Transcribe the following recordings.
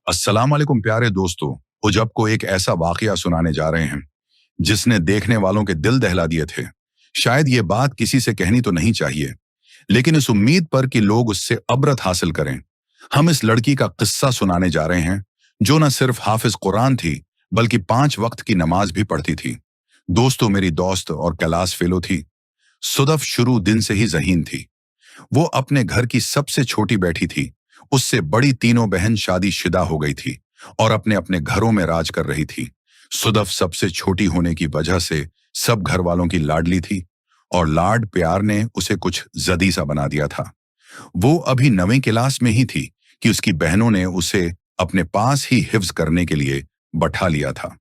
अस्सलाम वालेकुम प्यारे दोस्तों। हुजब को एक ऐसा वाकया सुनाने जा रहे हैं जिसने देखने वालों के दिल दहला दिए थे। शायद ये बात किसी से कहनी तो नहीं चाहिए, लेकिन इस उम्मीद पर कि लोग उससे अबरत हासिल करें, हम इस लड़की का किस्सा सुनाने जा रहे हैं जो न सिर्फ हाफिज कुरान थी बल्कि 5 वक्त की नमाज भी पढ़ती थी। दोस्तों, मेरी दोस्त और क्लास फेलो थी। सुदफ शुरू दिन से ही ज़हीन थी। वो अपने घर की सबसे छोटी बैठी थी। उससे बड़ी तीनों बहन शादीशुदा हो गई थी और अपने अपने घरों में राज कर रही थी। सुदफ सबसे छोटी होने की वजह से सब घर वालों की लाडली थी और लाड प्यार ने उसे कुछ जदी सा बना दिया था। वो अभी 9वीं क्लास में ही थी कि उसकी बहनों ने उसे अपने पास ही हिफ्ज करने के लिए बैठा लिया था।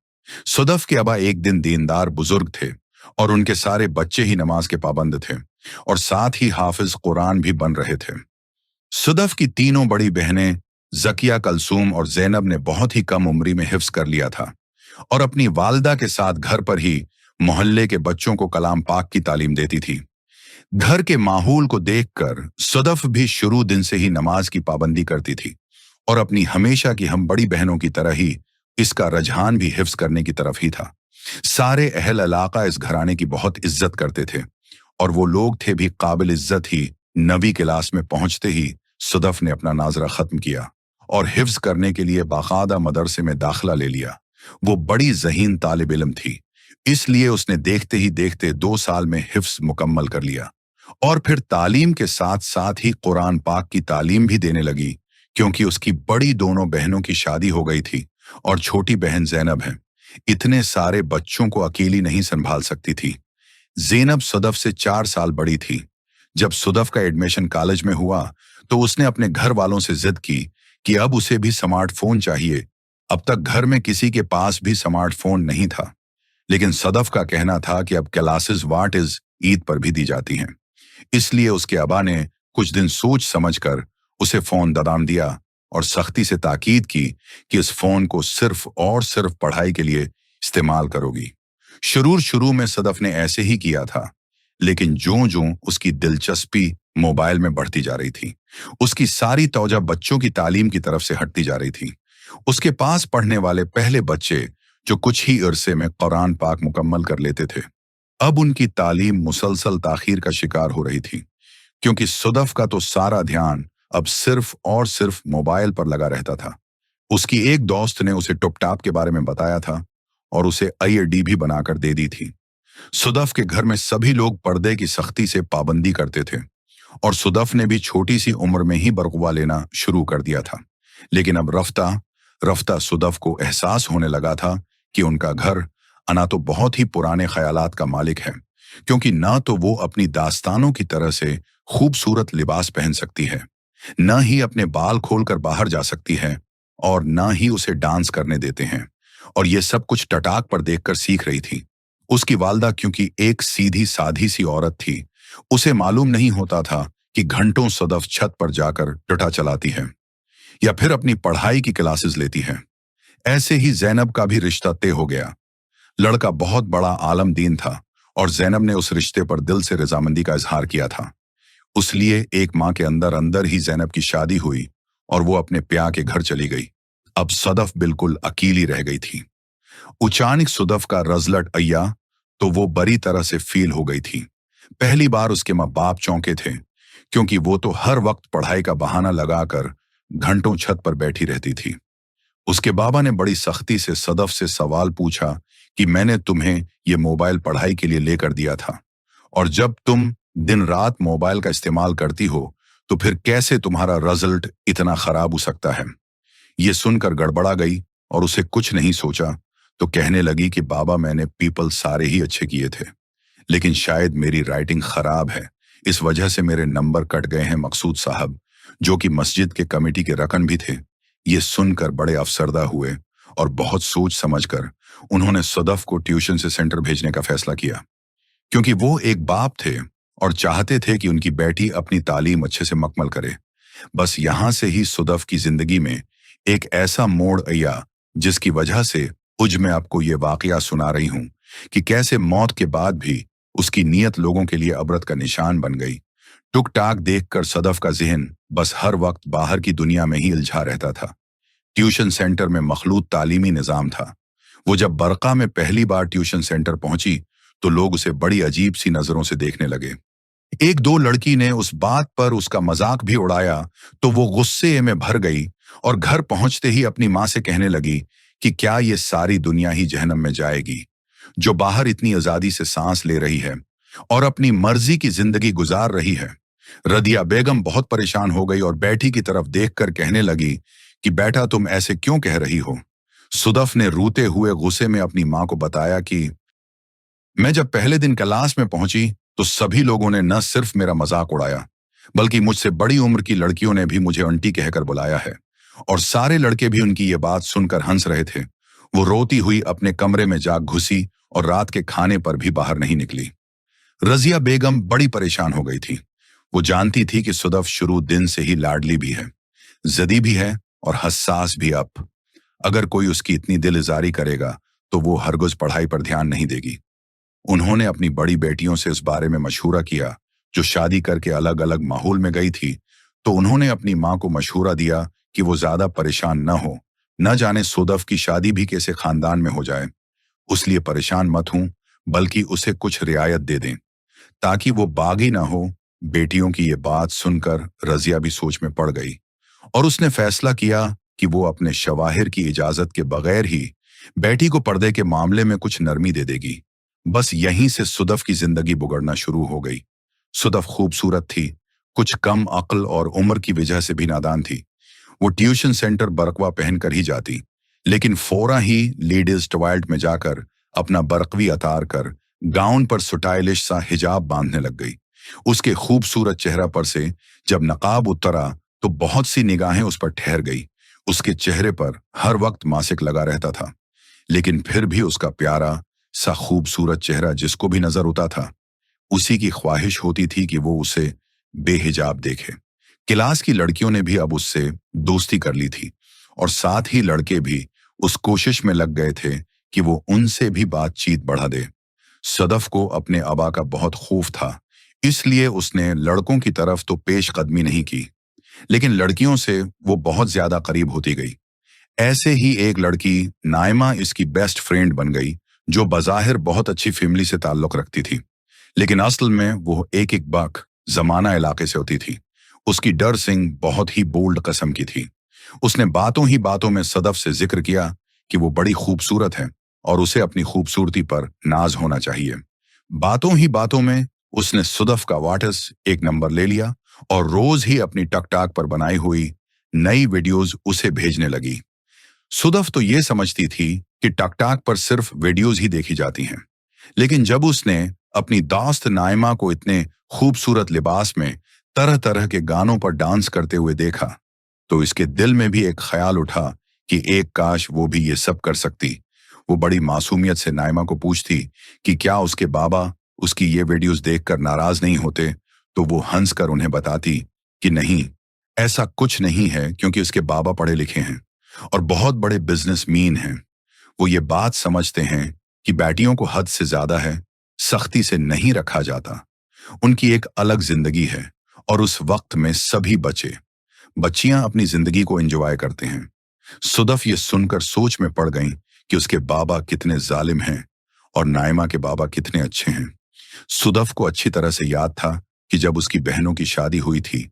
सुदफ के अबा एक दिन दीनदार बुजुर्ग थे और उनके सारे बच्चे ही नमाज के पाबंद थे और साथ ही हाफिज कुरान भी बन रहे थे। सुदफ की तीनों बड़ी बहनें जकिया, कलसूम और जैनब ने बहुत ही कम उम्री में हिफ्ज कर लिया था और अपनी वालदा के साथ घर पर ही मोहल्ले के बच्चों को कलाम पाक की तालीम देती थी। घर के माहौल को देखकर सुदफ भी शुरू दिन से ही नमाज की पाबंदी करती थी और अपनी हमेशा की हम बड़ी बहनों की तरह ही इसका रुझान भी हिफ्ज करने की तरफ ही था। सारे अहल इलाका इस घराने की बहुत इज्जत करते थे और वो लोग थे भी काबिल इज्जत ही। 9वीं क्लास में पहुंचते ही सुदफ ने अपना नाजरा खत्म किया और हिफ्ज करने के लिए बाकायदा मदरसे में दाखिला ले लिया। वो बड़ी ज़हीन तालिब इल्म थी, इसलिए उसने देखते ही देखते 2 साल में हिफ्ज मुकम्मल कर लिया और फिर तालीम के साथ साथ ही कुरान पाक की तालीम भी देने लगी, क्योंकि उसकी बड़ी दोनों बहनों की शादी हो गई थी और छोटी बहन जैनब है। इतने सारे बच्चों को अकेली नहीं संभाल सकती थी। जैनब सुदफ से 4 साल बड़ी थी। जब सुदफ का एडमिशन कॉलेज में हुआ तो उसने अपने घर वालों से जिद की कि अब उसे भी स्मार्टफोन चाहिए। अब तक घर में किसी के पास भी स्मार्टफोन नहीं था, लेकिन सदफ का कहना था कि अब क्लासेस वाट इज ईद पर भी दी जाती हैं। इसलिए उसके अबा ने कुछ दिन सोच समझकर उसे फोन ददाम दिया और सख्ती से ताकीद की कि इस फोन को सिर्फ और सिर्फ पढ़ाई के लिए इस्तेमाल करोगी। शुरू में सदफ ने ऐसे ही किया था, लेकिन ज्यों-ज्यों उसकी दिलचस्पी मोबाइल में बढ़ती जा रही थी, उसकी सारी तवज्जो बच्चों की तालीम की तरफ से हटती जा रही थी। उसके पास पढ़ने वाले पहले बच्चे, जो कुछ ही अरसे में कुरान पाक मुकम्मल कर लेते थे, अब उनकी तालीम मुसलसल ताखीर का शिकार हो रही थी, क्योंकि सुदफ का तो सारा ध्यान अब सिर्फ और सिर्फ मोबाइल पर लगा रहता था। उसकी एक दोस्त ने उसे टुपटाप के बारे में बताया था और उसे आईडी भी बनाकर दे दी थी। सुदफ के घर में सभी लोग पर्दे की सख्ती से पाबंदी करते थे और सुदफ ने भी छोटी सी उम्र में ही बरगुवा लेना शुरू कर दिया था। लेकिन अब रफ्ता रफ्ता सुदफ को एहसास होने लगा था कि उनका घर अना तो बहुत ही पुराने ख्यालात का मालिक है, क्योंकि ना तो वो अपनी दास्तानों की तरह से खूबसूरत लिबास पहन सकती है, न ही अपने बाल खोलकर बाहर जा सकती है और ना ही उसे डांस करने देते हैं। और ये सब कुछ टटाक पर देखकर सीख रही थी। उसकी वालदा क्योंकि एक सीधी साधी सी औरत थी, उसे मालूम नहीं होता था कि घंटों सदफ छत पर जाकर टटा चलाती है या फिर अपनी पढ़ाई की क्लासेस लेती है। ऐसे ही जैनब का भी रिश्ता तय हो गया। लड़का बहुत बड़ा आलम दीन था और जैनब ने उस रिश्ते पर दिल से रजामंदी का इजहार किया था। उसलिए एक माह के अंदर अंदर ही जैनब की शादी हुई और वो अपने प्या के घर चली गई। अब सदफ बिल्कुल अकेली रह गई थी। अचानक सुदफ का रजलट अय्या तो वो बड़ी तरह से फील हो गई थी। पहली बार उसके माँ बाप चौंके थे, क्योंकि वो तो हर वक्त पढ़ाई का बहाना लगाकर घंटों छत पर बैठी रहती थी। उसके बाबा ने बड़ी सख्ती से सदफ से सवाल पूछा कि मैंने तुम्हें ये मोबाइल पढ़ाई के लिए लेकर दिया था, और जब तुम दिन रात मोबाइल का इस्तेमाल करती हो तो फिर कैसे तुम्हारा रिजल्ट इतना खराब हो सकता है। ये सुनकर गड़बड़ा गई और उसे कुछ नहीं सोचा तो कहने लगी कि बाबा, मैंने पीपल सारे ही अच्छे किए थे, लेकिन शायद मेरी राइटिंग खराब है, इस वजह से मेरे नंबर कट गए हैं। मकसूद साहब, जो कि मस्जिद के कमेटी के रकन भी थे, ये सुनकर बड़े अफसरदा हुए और बहुत सोच समझकर उन्होंने सदफ को ट्यूशन से सेंटर भेजने का फैसला किया, क्योंकि वो एक बाप थे और चाहते थे कि उनकी बेटी अपनी तालीम अच्छे से मुकम्मल करे। बस यहां से ही सदफ की जिंदगी में एक ऐसा मोड़ आया जिसकी वजह से उज मैं आपको ये वाकया सुना रही हूं कि कैसे मौत के बाद भी उसकी नीयत लोगों के लिए अबरत का निशान बन गई। टुक टाक देखकर सदफ का जहन बस हर वक्त बाहर की दुनिया में ही उलझा रहता था। ट्यूशन सेंटर में मखलूत तालीमी निजाम था। वो जब बरका में पहली बार ट्यूशन सेंटर पहुंची तो लोग उसे बड़ी अजीब सी नजरों से देखने लगे। एक दो लड़की ने उस बात पर उसका मजाक भी उड़ाया तो वो गुस्से में भर गई और घर पहुंचते ही अपनी मां से कहने लगी कि क्या ये सारी दुनिया ही जहन्नम में जाएगी, जो बाहर इतनी आजादी से सांस ले रही है और अपनी मर्जी की जिंदगी गुजार रही है। रदिया बेगम बहुत परेशान हो गई और बेटी की तरफ देखकर कहने लगी कि बेटा तुम ऐसे क्यों कह रही हो। सुदफ ने रोते हुए गुस्से में अपनी मां को बताया कि मैं जब पहले दिन क्लास में पहुंची तो सभी लोगों ने न सिर्फ मेरा मजाक उड़ाया बल्कि मुझसे बड़ी उम्र की लड़कियों ने भी मुझे आंटी कहकर बुलाया है, और सारे लड़के भी उनकी ये बात सुनकर हंस रहे थे। वो रोती हुई अपने कमरे में जा घुसी और रात के खाने पर भी बाहर नहीं निकली। रजिया बेगम बड़ी परेशान हो गई थी। वो जानती थी कि सुदफ शुरू दिन से ही लाडली भी है, जदी भी है और हसास भी। अब अगर कोई उसकी इतनी दिलजारी करेगा तो वो हरगिज पढ़ाई पर ध्यान नहीं देगी। उन्होंने अपनी बड़ी बेटियों से इस बारे में मशवरा किया, जो शादी करके अलग अलग माहौल में गई थी। तो उन्होंने अपनी मां को मशवरा दिया कि वो ज्यादा परेशान न हो, न जाने सुदफ की शादी भी कैसे खानदान में हो जाए। उसलिए परेशान मत हूं, बल्कि उसे कुछ रियायत दे दें ताकि वो बागी ना हो। बेटियों की ये बात सुनकर रजिया भी सोच में पड़ गई और उसने फैसला किया कि वो अपने शवाहिर की इजाजत के बगैर ही बेटी को पर्दे के मामले में कुछ नरमी दे देगी। बस यहीं से सुदफ की जिंदगी बिगड़ना शुरू हो गई। सुदफ खूबसूरत थी, कुछ कम अक्ल और उम्र की वजह से भी नादान थी। वो ट्यूशन सेंटर बरकवा पहनकर ही जाती, लेकिन फौरा ही लेडीज टॉयलेट में जाकर अपना बरकवी अतार कर गाउन पर स्टाइलिश सा हिजाब बांधने लग गई। उसके खूबसूरत चेहरा पर से जब नकाब उतरा तो बहुत सी निगाहें उस पर ठहर गई। उसके चेहरे पर हर वक्त मासिक लगा रहता था, लेकिन फिर भी उसका प्यारा सा खूबसूरत चेहरा जिसको भी नजर उता था, उसी की ख्वाहिश होती थी कि वो उसे बेहिजाब देखे। क्लास की लड़कियों ने भी अब उससे दोस्ती कर ली थी और साथ ही लड़के भी उस कोशिश में लग गए थे कि वो उनसे भी बातचीत बढ़ा दे। सदफ को अपने अबा का बहुत खौफ था, इसलिए उसने लड़कों की तरफ तो पेश कदमी नहीं की, लेकिन लड़कियों से वो बहुत ज्यादा करीब होती गई। ऐसे ही एक लड़की नाइमा इसकी बेस्ट फ्रेंड बन गई, जो बज़ाहिर बहुत अच्छी फैमिली से ताल्लुक रखती थी, लेकिन असल में वो एक बक जमाना इलाके से होती थी। उसकी डर सिंह बहुत ही बोल्ड कस्म की थी। उसने बातों ही बातों में सदफ से जिक्र किया कि वो बड़ी खूबसूरत है और उसे अपनी खूबसूरती पर नाज होना चाहिए। बातों ही बातों में उसने सदफ का वाटस एक नंबर ले लिया और रोज ही अपनी टकटाक पर बनाई हुई नई वीडियोस उसे भेजने लगी। सदफ तो ये समझती थी कि टकटाक पर सिर्फ वीडियोस ही देखी जाती हैं, लेकिन जब उसने अपनी दोस्त नाइमा को इतने खूबसूरत लिबास में तरह तरह के गानों पर डांस करते हुए देखा तो इसके दिल में भी एक ख्याल उठा कि एक काश वो भी ये सब कर सकती। वो बड़ी मासूमियत से नाइमा को पूछती कि क्या उसके बाबा उसकी ये वीडियोस देखकर नाराज नहीं होते, तो वो हंसकर उन्हें बताती कि नहीं, ऐसा कुछ नहीं है, क्योंकि उसके बाबा पढ़े लिखे हैं और बहुत बड़े बिजनेसमैन हैं। वो ये बात समझते हैं कि बेटियों को हद से ज्यादा है सख्ती से नहीं रखा जाता। उनकी एक अलग जिंदगी है और उस वक्त में सभी बच्चियां अपनी जिंदगी को एंजॉय करते हैं। सदफ ये सुनकर सोच में पड़ गईं कि उसके बाबा कितने जालिम हैं और नाइमा के बाबा कितने अच्छे हैं। सदफ को अच्छी तरह से याद था कि जब उसकी बहनों की शादी हुई थी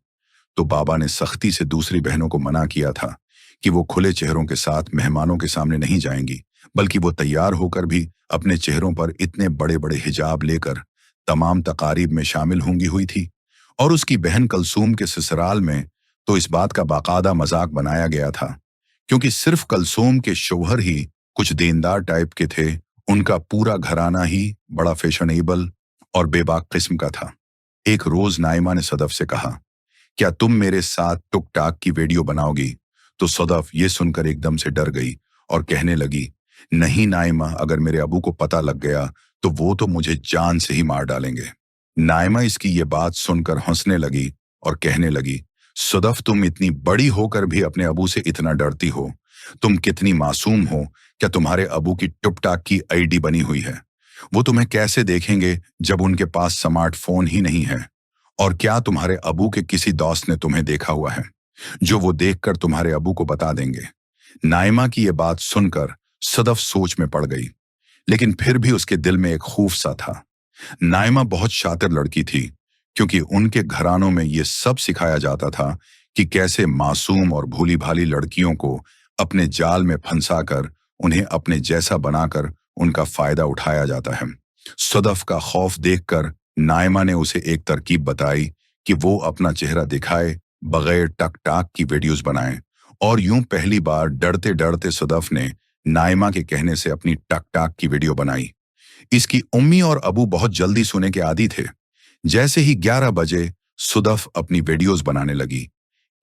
तो बाबा ने सख्ती से दूसरी बहनों को मना किया था कि वो खुले चेहरों के साथ मेहमानों के सामने नहीं जाएंगी, बल्कि वो तैयार होकर भी अपने चेहरों पर इतने बड़े बड़े हिजाब लेकर तमाम तकारीब में शामिल होंगी हुई थी। और उसकी बहन कलसूम के ससुराल में तो इस बात का बाकायदा मजाक बनाया गया था, क्योंकि सिर्फ कलसूम के शौहर ही कुछ देनदार टाइप के थे, उनका पूरा घराना ही बड़ा फैशनेबल और बेबाक किस्म का था। एक रोज नाइमा ने सदफ से कहा, क्या तुम मेरे साथ टुक टाक की वीडियो बनाओगी? तो सदफ ये सुनकर एकदम से डर गई और कहने लगी, नहीं नाइमा, अगर मेरे अबू को पता लग गया तो वो तो मुझे जान से ही मार डालेंगे। नाइमा इसकी ये बात सुनकर हंसने लगी और कहने लगी, सदफ तुम इतनी बड़ी होकर भी अपने अबू से इतना डरती हो? तुम कितनी मासूम हो? क्या तुम्हारे अबू की टुकटाक की आईडी बनी हुई है? वो तुम्हें कैसे देखेंगे जब उनके पास स्मार्टफोन ही नहीं है? और क्या तुम्हारे अबू के किसी दोस्त ने तुम्हें देखा हुआ है जो वो देखकर तुम्हारे अबू को बता देंगे? नाइमा की ये बात सुनकर सदफ सोच में पड़ गई, लेकिन फिर भी उसके दिल में एक खौफ सा था। नाइमा बहुत शातिर लड़की थी, क्योंकि उनके घरानों में ये सब सिखाया जाता था कि कैसे मासूम और भोली भाली लड़कियों को अपने जाल में फंसाकर उन्हें अपने जैसा बनाकर उनका फायदा उठाया जाता है। सदफ का खौफ देखकर नाइमा ने उसे एक तरकीब बताई कि वो अपना चेहरा दिखाए बगैर टक टाक की वीडियोस बनाए। और यूं पहली बार डरते डरते सदफ ने नाइमा के कहने से अपनी टक टाक की वीडियो बनाई। इसकी उम्मी और अबू बहुत जल्दी सोने के आदी थे। जैसे ही 11 बजे सुदफ अपनी वीडियोस बनाने लगी।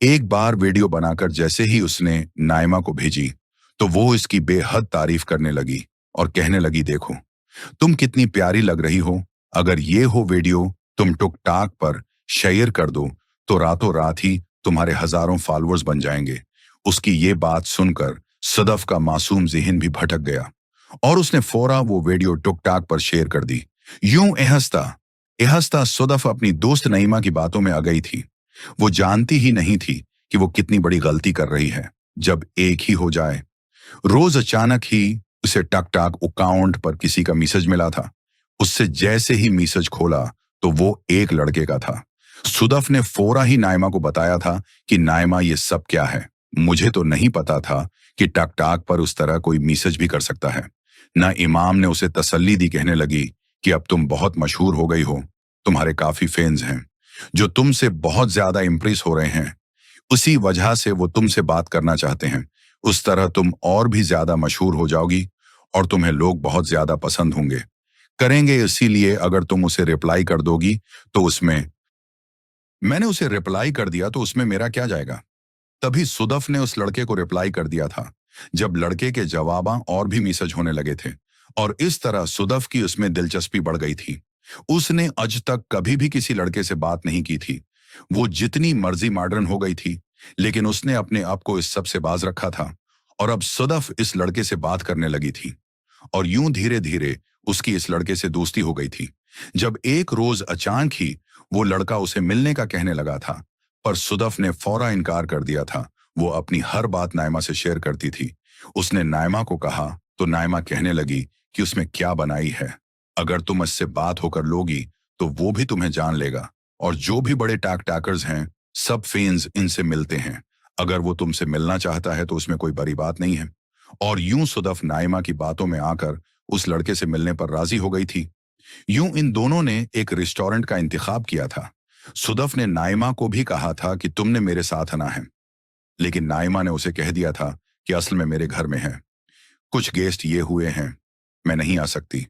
एक बार वीडियो बनाकर जैसे ही उसने नाइमा को भेजी, तो वो इसकी बेहद तारीफ करने लगी और कहने लगी, देखो तुम कितनी प्यारी लग रही हो। अगर ये हो वीडियो तुम टुकटाक पर शेयर कर दो तो रातों रात ही तुम्हारे हजारों फॉलोअर्स बन जाएंगे। उसकी ये बात सुनकर सदफ का मासूम जिहन भी भटक गया और उसने फौरा वो वीडियो टुकटाक पर शेयर कर दी। यूं एहस्ता एहस्ता सदफ अपनी दोस्त नईमा की बातों में आ गई थी। वो जानती ही नहीं थी कि वो कितनी बड़ी गलती कर रही है जब एक ही हो जाए। रोज अचानक ही उसे टक टाक अकाउंट पर किसी का मैसेज मिला था। उससे जैसे ही मैसेज खोला तो वो एक लड़के का था। सुदफ ने फौरा ही नाइमा को बताया था कि नाइमा ये सब क्या है। मुझे तो नहीं पता था कि टक टाक पर उस तरह कोई मैसेज भी कर सकता है। ना इमाम ने उसे तसल्ली दी, कहने लगी कि अब तुम बहुत मशहूर हो गई हो, तुम्हारे काफी फैंस हैं जो तुमसे बहुत ज्यादा इंप्रेस हो रहे हैं। उसी वजह से वो तुमसे बात करना चाहते हैं। उस तरह तुम और भी ज्यादा मशहूर हो जाओगी और तुम्हें लोग बहुत ज्यादा पसंद होंगे करेंगे। इसीलिए अगर तुम उसे रिप्लाई कर दोगी तो उसमें मैंने उसे रिप्लाई कर दिया तो उसमें मेरा क्या जाएगा। तभी सुदफ ने उस लड़के को रिप्लाई कर दिया था जब लड़के के जवाबा और भी मैसेज होने लगे थे और इस तरह सुदफ की उसमें दिलचस्पी बढ़ गई थी। उसने आज तक कभी भी किसी लड़के से बात नहीं की थी। वो जितनी मर्जी मॉडर्न हो गई थी, लेकिन उसने अपने आप को इस सब से बाज रखा था और अब सदफ इस लड़के से बात करने लगी थी और यूं धीरे धीरे उसकी इस लड़के से दोस्ती हो गई थी। जब एक रोज अचानक ही वो लड़का उसे मिलने का कहने लगा था, पर सुदफ ने फौरा इनकार कर दिया था। वो अपनी हर बात नाइमा से शेयर करती थी। उसने नाइमा को कहा तो नाइमा कहने लगी कि उसमें क्या बनाई है। अगर तुम इससे बात होकर लोगी तो वो भी तुम्हें जान लेगा और जो भी बड़े टाक टाकर्स हैं सब फैंस इनसे मिलते हैं। अगर वो तुमसे मिलना चाहता है तो उसमें कोई बड़ी बात नहीं है। और यूं सुदफ नाइमा की बातों में आकर उस लड़के से मिलने पर राजी हो गई थी। यूं इन दोनों ने एक रेस्टोरेंट का इंतखाब किया था। सुदफ ने नाइमा को भी कहा था कि तुमने मेरे साथ आना है, लेकिन नाइमा ने उसे कह दिया था कि असल में मेरे घर में है, कुछ गेस्ट ये हुए हैं, मैं नहीं आ सकती।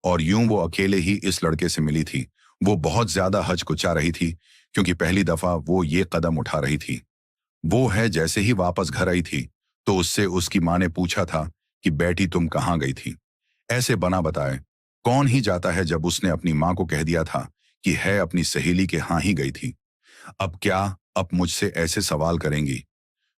और यूं वो अकेले ही इस लड़के से मिली थी। वो बहुत ज्यादा हचकुचा रही थी क्योंकि पहली दफा वो ये कदम उठा रही थी। वो है जैसे ही वापस घर आई थी तो उससे उसकी माँ ने पूछा था कि बेटी तुम कहाँ गई थी। ऐसे बना बताए कौन ही जाता है जब उसने अपनी माँ को कह दिया था कि है अपनी सहेली के यहाँ ही गई थी। अब क्या अब मुझसे ऐसे सवाल करेंगी।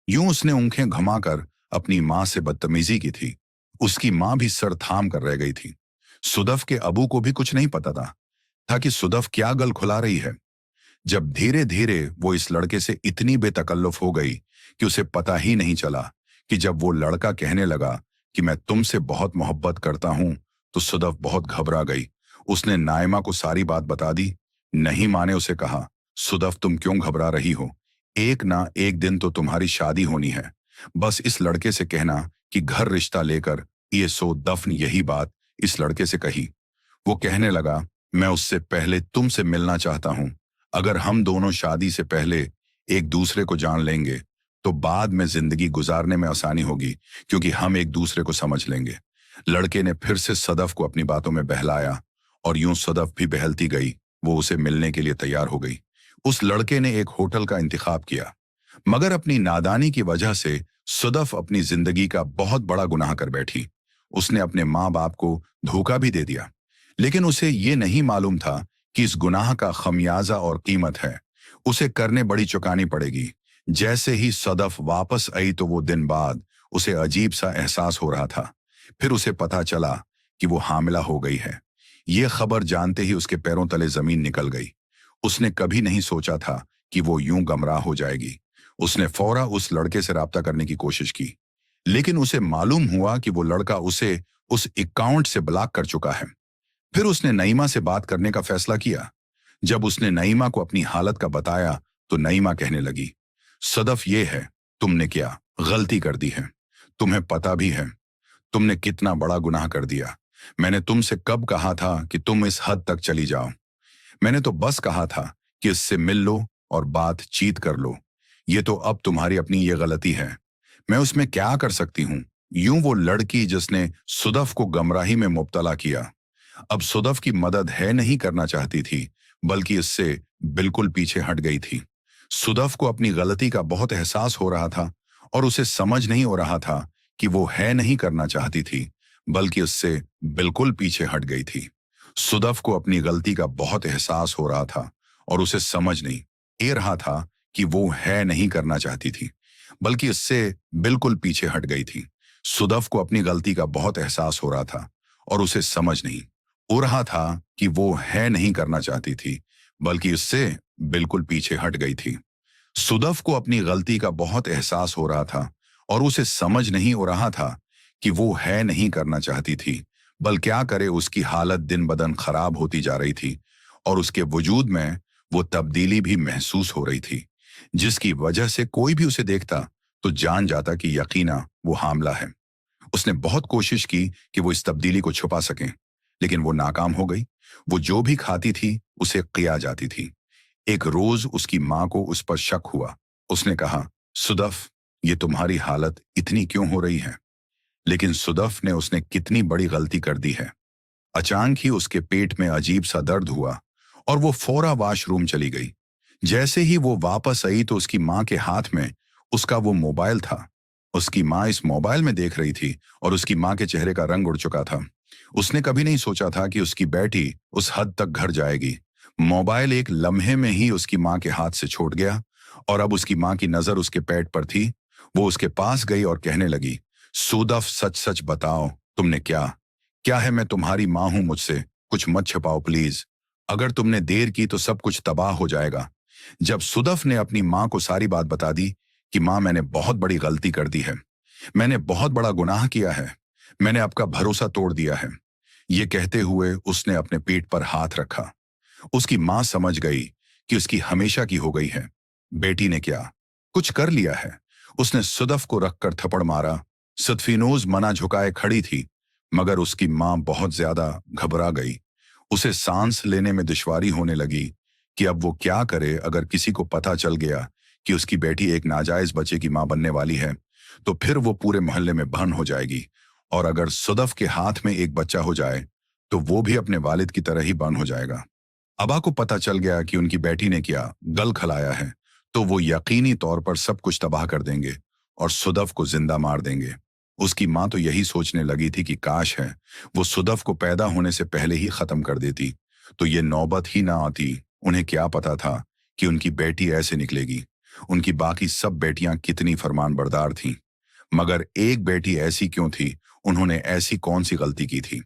यूं उसने आंखें घुमाकर अपनी माँ से बदतमीजी की थी। उसकी माँ भी सर थाम कर रह गई थी। सुदफ के अबू को भी कुछ नहीं पता था कि सुदफ क्या गल खुला रही है। जब धीरे धीरे वो इस लड़के से इतनी बेतकल्लुफ हो गई कि उसे पता ही नहीं चला कि जब वो लड़का कहने लगा कि मैं तुमसे बहुत मोहब्बत करता हूं तो सदफ बहुत घबरा गई। उसने नाइमा को सारी बात बता दी। नहीं माने उसे कहा, सदफ तुम क्यों घबरा रही हो, एक ना एक दिन तो तुम्हारी शादी होनी है। बस इस लड़के से कहना कि घर रिश्ता लेकर ये सो दफन यही बात इस लड़के से कही। वो कहने लगा, मैं उससे पहले तुमसे मिलना चाहता हूं। अगर हम दोनों शादी से पहले एक दूसरे को जान लेंगे तो बाद में जिंदगी गुजारने में आसानी होगी, क्योंकि हम एक दूसरे को समझ लेंगे। लड़के ने फिर से सदफ को अपनी बातों में बहलाया और यूं सदफ भी बहलती गई। वो उसे मिलने के लिए तैयार हो गई। उस लड़के ने एक होटल का इंतखाब किया, मगर अपनी नादानी की वजह से सदफ अपनी जिंदगी का बहुत बड़ा गुनाह कर बैठी। उसने अपने माँ बाप को धोखा भी दे दिया, लेकिन उसे ये नहीं मालूम था कि इस गुनाह का खमियाजा और कीमत है। उसे करने बड़ी चुकानी पड़ेगी। जैसे ही सदफ वापस आई तो वो दिन बाद उसे अजीब सा एहसास हो रहा था। फिर उसे पता चला कि वो हामिला हो गई है। ये खबर जानते ही उसके पैरों तले जमीन निकल गई। उसने कभी नहीं सोचा था कि वो यूं गमराह हो जाएगी। उसने फौरा उस लड़के से राब्ता करने की कोशिश की, लेकिन उसे मालूम हुआ कि वो लड़का उसे उस अकाउंट से ब्लॉक कर चुका है। फिर उसने नईमा से बात करने का फैसला किया। जब उसने नईमा को अपनी हालत का बताया तो नईमा कहने लगी, सदफ ये है, तुमने क्या गलती कर दी है। तुम्हें पता भी है तुमने कितना बड़ा गुनाह कर दिया। मैंने तुमसे कब कहा था कि तुम इस हद तक चली जाओ। मैंने तो बस कहा था कि इससे मिल लो और बातचीत कर लो। ये तो अब तुम्हारी अपनी ये गलती है। मैं उसमें क्या कर सकती हूँ। यूं वो लड़की जिसने सुदफ को गमराही में मुब्तला किया अब सुदफ की मदद है नहीं करना चाहती थी, बल्कि इससे बिल्कुल पीछे हट गई थी। सुदफ को अपनी गलती का बहुत एहसास हो रहा था और उसे समझ नहीं हो रहा था कि वो है नहीं करना चाहती थी, बल्कि उससे बिल्कुल पीछे हट गई थी। सुदफ को अपनी गलती का बहुत एहसास हो रहा था और उसे समझ नहीं ए रहा था कि वो है नहीं करना चाहती थी, बल्कि इससे बिल्कुल पीछे हट गई थी। सुदफ को अपनी गलती का बहुत एहसास हो रहा था और उसे समझ नहीं हो रहा था कि वो है नहीं करना चाहती थी, बल्कि इससे बिल्कुल पीछे हट गई थी। सुदफ को अपनी गलती का बहुत एहसास हो रहा था और उसे समझ नहीं हो रहा था कि वो है नहीं करना चाहती थी, बल क्या करे उसकी हालत दिन बदन खराब होती जा रही थी और उसके वजूद में वो तब्दीली भी महसूस हो रही थी, जिसकी वजह से कोई भी उसे देखता तो जान जाता कि यकीना वो हामला है। उसने बहुत कोशिश की कि वो इस तब्दीली को छुपा सके, लेकिन वो नाकाम हो गई। वो जो भी खाती थी उसे किया जाती थी। एक रोज उसकी माँ को उस पर शक हुआ। उसने कहा, सुदफ, ये तुम्हारी हालत इतनी क्यों हो रही है। लेकिन सुदफ ने उसने कितनी बड़ी गलती कर दी है। अचानक ही उसके पेट में अजीब सा दर्द हुआ और वो फौरा वॉशरूम चली गई। जैसे ही वो वापस आई तो उसकी माँ के हाथ में उसका वो मोबाइल था। उसकी माँ इस मोबाइल में देख रही थी और उसकी माँ के चेहरे का रंग उड़ चुका था। उसने कभी नहीं सोचा था कि उसकी बेटी उस हद तक घर जाएगी। मोबाइल एक लम्हे में ही उसकी माँ के हाथ से छूट गया और अब उसकी माँ की नजर उसके पेट पर थी। वो उसके पास गई और कहने लगी, सुदफ, सच सच बताओ, तुमने क्या क्या है। मैं तुम्हारी माँ हूं, मुझसे कुछ मत छिपाओ प्लीज। अगर तुमने देर की तो सब कुछ तबाह हो जाएगा। जब सुदफ ने अपनी माँ को सारी बात बता दी कि माँ, मैंने बहुत बड़ी गलती कर दी है, मैंने बहुत बड़ा गुनाह किया है, मैंने आपका भरोसा तोड़ दिया है, ये कहते हुए उसने अपने पेट पर हाथ रखा। उसकी माँ समझ गई कि उसकी हमेशा की हो गई है। बेटी ने क्या कुछ कर लिया है। उसने सुदफ को रखकर थप्पड़ मारा। सदफिनोज मना झुकाए खड़ी थी, मगर उसकी माँ बहुत ज्यादा घबरा गई। उसे सांस लेने में दुश्वारी होने लगी कि अब वो क्या करे। अगर किसी को पता चल गया कि उसकी बेटी एक नाजायज बच्चे की मां बनने वाली है, तो फिर वो पूरे मोहल्ले में बहन हो जाएगी। और अगर सुदफ के हाथ में एक बच्चा हो जाए तो वो भी अपने वालिद की तरह ही बहन हो जाएगा। अबा को पता चल गया कि उनकी बेटी ने क्या गल खलाया है, तो वो यकीनी तौर पर सब कुछ तबाह कर देंगे और सुदफ को जिंदा मार देंगे। उसकी माँ तो यही सोचने लगी थी कि काश है वो सुदफ को पैदा होने से पहले ही खत्म कर देती, तो ये नौबत ही ना आती। उन्हें क्या पता था कि उनकी बेटी ऐसे निकलेगी। उनकी बाकी सब बेटियां कितनी फरमानबरदार थीं, मगर एक बेटी ऐसी क्यों थी। उन्होंने ऐसी कौन सी गलती की थी।